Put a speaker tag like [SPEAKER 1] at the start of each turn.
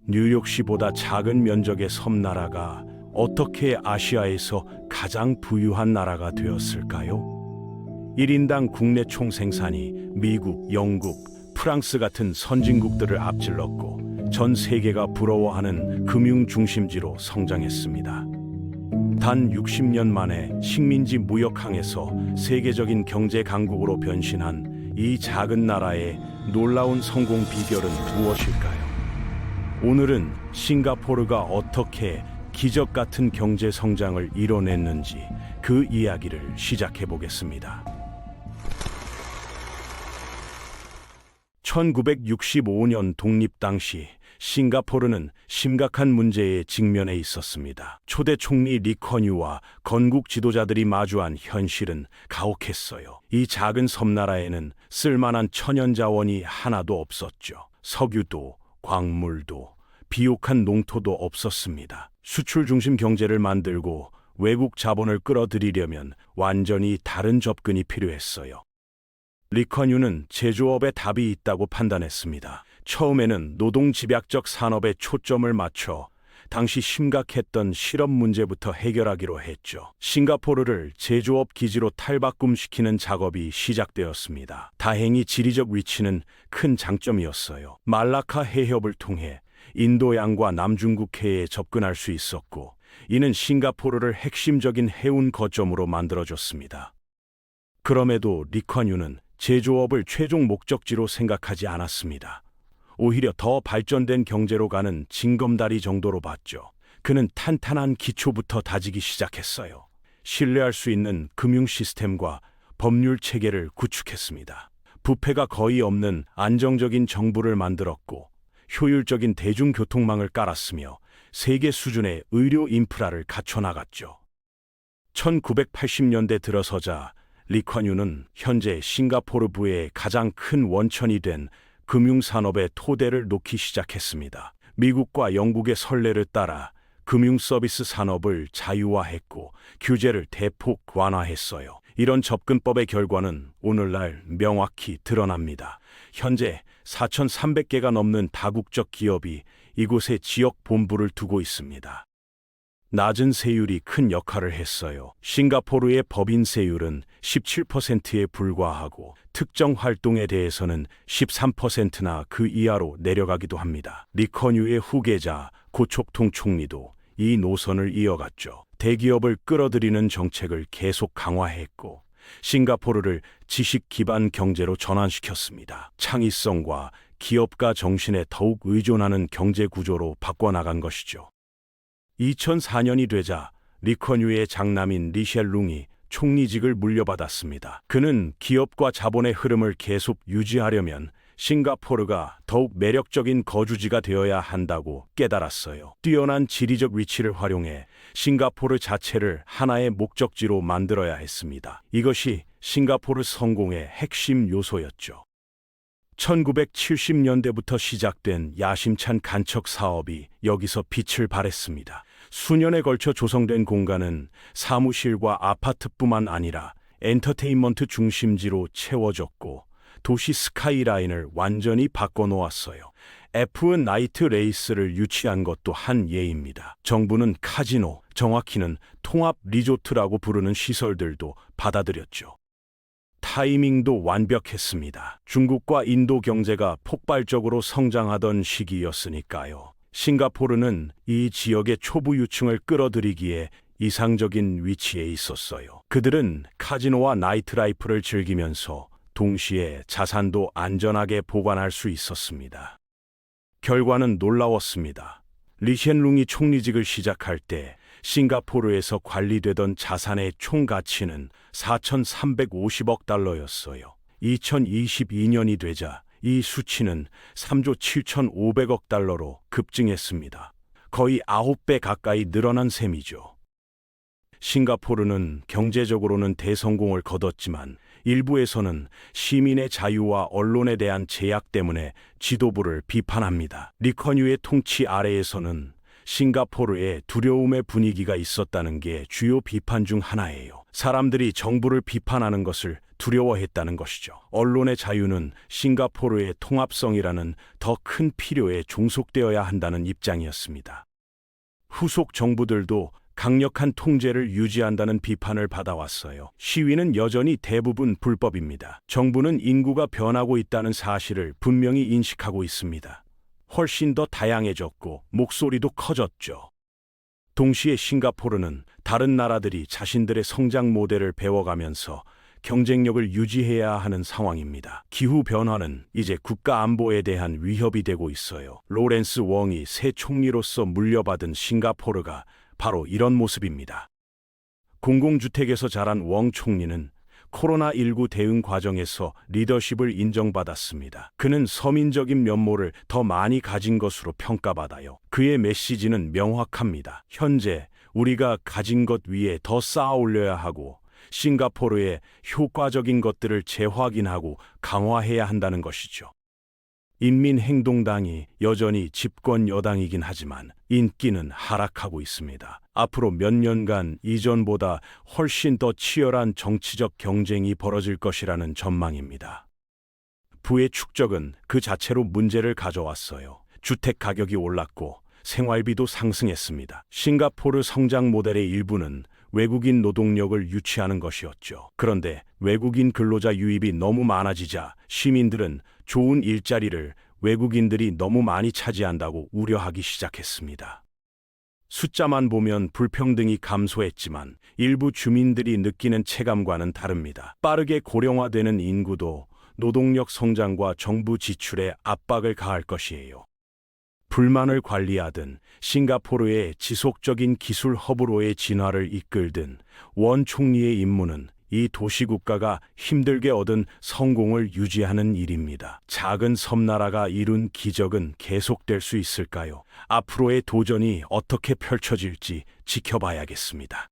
[SPEAKER 1] 뉴욕시보다 작은 면적의 섬나라가 어떻게 아시아에서 가장 부유한 나라가 되었을까요? 1인당 국내 총생산이 미국, 영국, 프랑스 같은 선진국들을 앞질렀고 전 세계가 부러워하는 금융 중심지로 성장했습니다. 단 60년 만에 식민지 무역항에서 세계적인 경제 강국으로 변신한 이 작은 나라의 놀라운 성공 비결은 무엇일까요? 오늘은 싱가포르가 어떻게 기적 같은 경제 성장을 이뤄냈는지 그 이야기를 시작해 보겠습니다. 1965년 독립 당시 싱가포르는 심각한 문제에 직면해 있었습니다. 초대 총리 리커뉴와 건국 지도자들이 마주한 현실은 가혹했어요. 이 작은 섬나라에는 쓸만한 천연 자원이 하나도 없었죠. 석유도, 광물도, 비옥한 농토도 없었습니다. 수출 중심 경제를 만들고 외국 자본을 끌어들이려면 완전히 다른 접근이 필요했어요. 리커뉴는 제조업에 답이 있다고 판단했습니다. 처음에는 노동 집약적 산업에 초점을 맞춰 당시 심각했던 실업 문제부터 해결하기로 했죠. 싱가포르를 제조업 기지로 탈바꿈시키는 작업이 시작되었습니다. 다행히 지리적 위치는 큰 장점이었어요. 말라카 해협을 통해 인도양과 남중국해에 접근할 수 있었고, 이는 싱가포르를 핵심적인 해운 거점으로 만들어줬습니다. 그럼에도 리커뉴는 제조업을 최종 목적지로 생각하지 않았습니다. 오히려 더 발전된 경제로 가는 징검다리 정도로 봤죠. 그는 탄탄한 기초부터 다지기 시작했어요. 신뢰할 수 있는 금융 시스템과 법률 체계를 구축했습니다. 부패가 거의 없는 안정적인 정부를 만들었고, 효율적인 대중교통망을 깔았으며 세계 수준의 의료 인프라를 갖춰나갔죠. 1980년대 들어서자 리커뉴는 현재 싱가포르부의 가장 큰 원천이 된 금융산업의 토대를 놓기 시작했습니다. 미국과 영국의 선례를 따라 금융서비스 산업을 자유화했고 규제를 대폭 완화했어요. 이런 접근법의 결과는 오늘날 명확히 드러납니다. 현재 4,300개가 넘는 다국적 기업이 이곳에 지역 본부를 두고 있습니다. 낮은 세율이 큰 역할을 했어요. 싱가포르의 법인 세율은 17%에 불과하고 특정 활동에 대해서는 13%나 그 이하로 내려가기도 합니다. 리커뉴의 후계자 고촉통 총리도 이 노선을 이어갔죠. 대기업을 끌어들이는 정책을 계속 강화했고 싱가포르를 지식 기반 경제로 전환시켰습니다. 창의성과 기업가 정신에 더욱 의존하는 경제 구조로 바꿔나간 것이죠. 2004년이 되자 리커뉴의 장남인 리셸룽이 총리직을 물려받았습니다. 그는 기업과 자본의 흐름을 계속 유지하려면 싱가포르가 더욱 매력적인 거주지가 되어야 한다고 깨달았어요. 뛰어난 지리적 위치를 활용해 싱가포르 자체를 하나의 목적지로 만들어야 했습니다. 이것이 싱가포르 성공의 핵심 요소였죠. 1970년대부터 시작된 야심찬 간척 사업이 여기서 빛을 발했습니다. 수년에 걸쳐 조성된 공간은 사무실과 아파트뿐만 아니라 엔터테인먼트 중심지로 채워졌고 도시 스카이라인을 완전히 바꿔놓았어요. F1 나이트 레이스를 유치한 것도 한 예입니다. 정부는 카지노, 정확히는 통합 리조트라고 부르는 시설들도 받아들였죠. 타이밍도 완벽했습니다. 중국과 인도 경제가 폭발적으로 성장하던 시기였으니까요. 싱가포르는 이 지역의 초부 유층을 끌어들이기에 이상적인 위치에 있었어요. 그들은 카지노와 나이트라이프를 즐기면서 동시에 자산도 안전하게 보관할 수 있었습니다. 결과는 놀라웠습니다. 리셸룽이 총리직을 시작할 때 싱가포르에서 관리되던 자산의 총 가치는 4,350억 달러였어요. 2022년이 되자 이 수치는 3조 7,500억 달러로 급증했습니다. 거의 9배 가까이 늘어난 셈이죠. 싱가포르는 경제적으로는 대성공을 거뒀지만 일부에서는 시민의 자유와 언론에 대한 제약 때문에 지도부를 비판합니다. 리커뉴의 통치 아래에서는 싱가포르에 두려움의 분위기가 있었다는 게 주요 비판 중 하나예요. 사람들이 정부를 비판하는 것을 두려워했다는 것이죠. 언론의 자유는 싱가포르의 통합성이라는 더 큰 필요에 종속되어야 한다는 입장이었습니다. 후속 정부들도 강력한 통제를 유지한다는 비판을 받아왔어요. 시위는 여전히 대부분 불법입니다. 정부는 인구가 변하고 있다는 사실을 분명히 인식하고 있습니다. 훨씬 더 다양해졌고 목소리도 커졌죠. 동시에 싱가포르는 다른 나라들이 자신들의 성장 모델을 배워가면서 경쟁력을 유지해야 하는 상황입니다. 기후 변화는 이제 국가 안보에 대한 위협이 되고 있어요. 로렌스 웡이 새 총리로서 물려받은 싱가포르가 바로 이런 모습입니다. 공공주택에서 자란 웡 총리는 코로나19 대응 과정에서 리더십을 인정받았습니다. 그는 서민적인 면모를 더 많이 가진 것으로 평가받아요. 그의 메시지는 명확합니다. 현재 우리가 가진 것 위에 더 쌓아 올려야 하고 싱가포르의 효과적인 것들을 재확인하고 강화해야 한다는 것이죠. 인민행동당이 여전히 집권 여당이긴 하지만 인기는 하락하고 있습니다. 앞으로 몇 년간 이전보다 훨씬 더 치열한 정치적 경쟁이 벌어질 것이라는 전망입니다. 부의 축적은 그 자체로 문제를 가져왔어요. 주택 가격이 올랐고 생활비도 상승했습니다. 싱가포르 성장 모델의 일부는 외국인 노동력을 유치하는 것이었죠. 그런데 외국인 근로자 유입이 너무 많아지자 시민들은 좋은 일자리를 외국인들이 너무 많이 차지한다고 우려하기 시작했습니다. 숫자만 보면 불평등이 감소했지만 일부 주민들이 느끼는 체감과는 다릅니다. 빠르게 고령화되는 인구도 노동력 성장과 정부 지출에 압박을 가할 것이에요. 불만을 관리하든 싱가포르의 지속적인 기술 허브로의 진화를 이끌든 원 총리의 임무는 이 도시국가가 힘들게 얻은 성공을 유지하는 일입니다. 작은 섬나라가 이룬 기적은 계속될 수 있을까요? 앞으로의 도전이 어떻게 펼쳐질지 지켜봐야겠습니다.